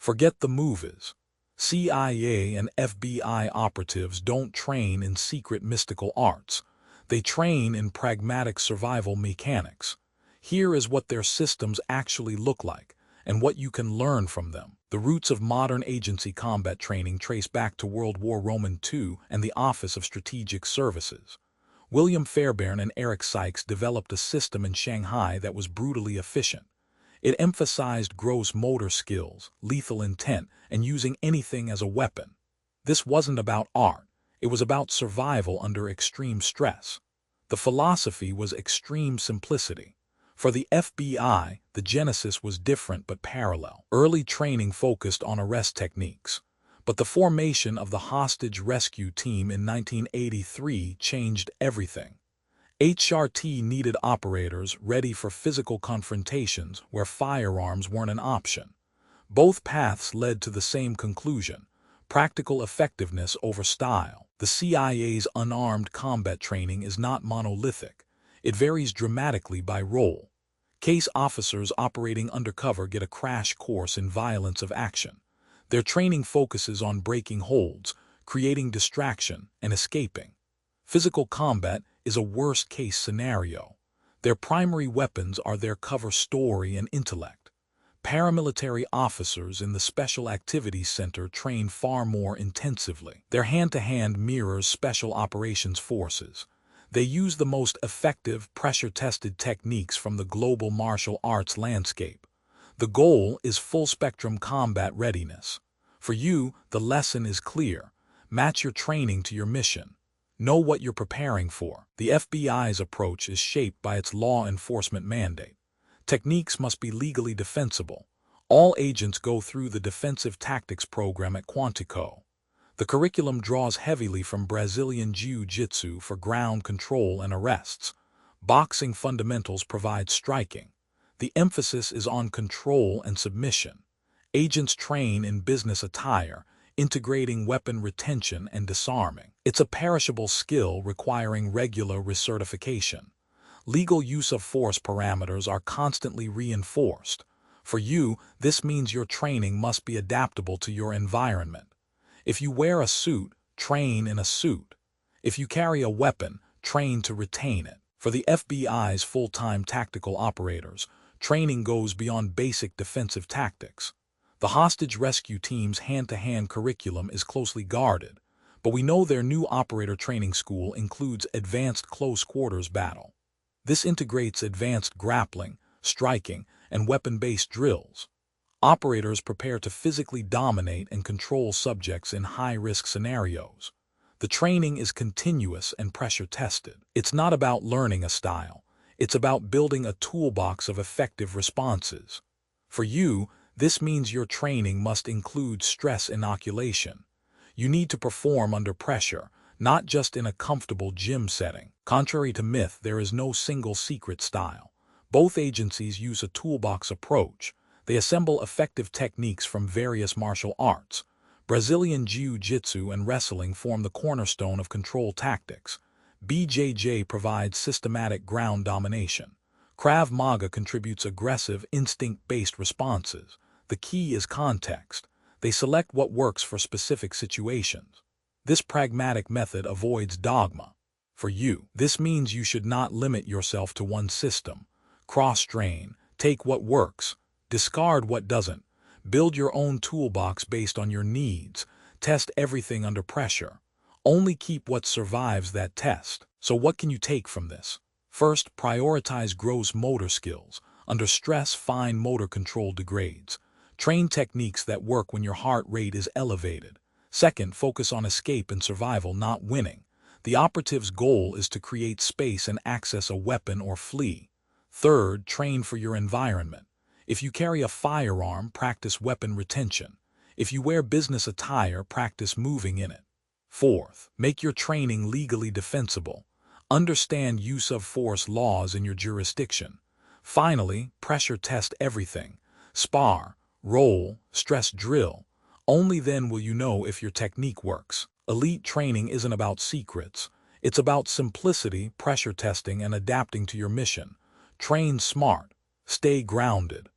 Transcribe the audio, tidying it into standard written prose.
Forget the movies. CIA and FBI operatives don't train in secret mystical arts. They train in pragmatic survival mechanics. Here is what their systems actually look like, and what you can learn from them. The roots of modern agency combat training trace back to World War II and the Office of Strategic Services. William Fairbairn and Eric Sykes developed a system in Shanghai that was brutally efficient. It emphasized gross motor skills, lethal intent, and using anything as a weapon. This wasn't about art. It was about survival under extreme stress. The philosophy was extreme simplicity. For the FBI, the genesis was different but parallel. Early training focused on arrest techniques. But the formation of the hostage rescue team in 1983 changed everything. HRT needed operators ready for physical confrontations where firearms weren't an option. Both paths led to the same conclusion: practical effectiveness over style. The CIA's unarmed combat training is not monolithic. It varies dramatically by role. Case officers operating undercover get a crash course in violence of action. Their training focuses on breaking holds, creating distraction, and escaping. Physical combat is a worst-case scenario. Their primary weapons are their cover story and intellect. Paramilitary officers in the Special Activities Center train far more intensively. Their hand-to-hand mirrors Special Operations Forces. They use the most effective, pressure-tested techniques from the global martial arts landscape. The goal is full-spectrum combat readiness. For you, the lesson is clear. Match your training to your mission. Know what you're preparing for. The FBI's approach is shaped by its law enforcement mandate. Techniques must be legally defensible. All agents go through the Defensive Tactics program at Quantico. The curriculum draws heavily from Brazilian Jiu-Jitsu for ground control and arrests. Boxing fundamentals provide striking. The emphasis is on control and submission. Agents train in business attire, integrating weapon retention and disarming. It's a perishable skill requiring regular recertification. Legal use of force parameters are constantly reinforced. For you, this means your training must be adaptable to your environment. If you wear a suit, train in a suit. If you carry a weapon, train to retain it. For the FBI's full-time tactical operators, training goes beyond basic defensive tactics. The hostage rescue team's hand-to-hand curriculum is closely guarded, but we know their new operator training school includes advanced close-quarters battle. This integrates advanced grappling, striking, and weapon-based drills. Operators prepare to physically dominate and control subjects in high-risk scenarios. The training is continuous and pressure-tested. It's not about learning a style. It's about building a toolbox of effective responses. For you, this means your training must include stress inoculation. You need to perform under pressure, not just in a comfortable gym setting. Contrary to myth, there is no single secret style. Both agencies use a toolbox approach. They assemble effective techniques from various martial arts. Brazilian Jiu-Jitsu and wrestling form the cornerstone of control tactics. BJJ provides systematic ground domination. Krav Maga contributes aggressive, instinct-based responses. The key is context. They select what works for specific situations. This pragmatic method avoids dogma. For you, this means you should not limit yourself to one system. Cross-train, take what works, discard what doesn't. Build your own toolbox based on your needs. Test everything under pressure. Only keep what survives that test. So what can you take from this? First, prioritize gross motor skills. Under stress, fine motor control degrades. Train techniques that work when your heart rate is elevated. Second, focus on escape and survival, not winning. The operative's goal is to create space and access a weapon or flee. Third, train for your environment. If you carry a firearm, practice weapon retention. If you wear business attire, practice moving in it. Fourth, make your training legally defensible. Understand use of force laws in your jurisdiction. Finally, pressure test everything. Spar, roll, stress drill. Only then will you know if your technique works. Elite training isn't about secrets. It's about simplicity, pressure testing, and adapting to your mission. Train smart. Stay grounded.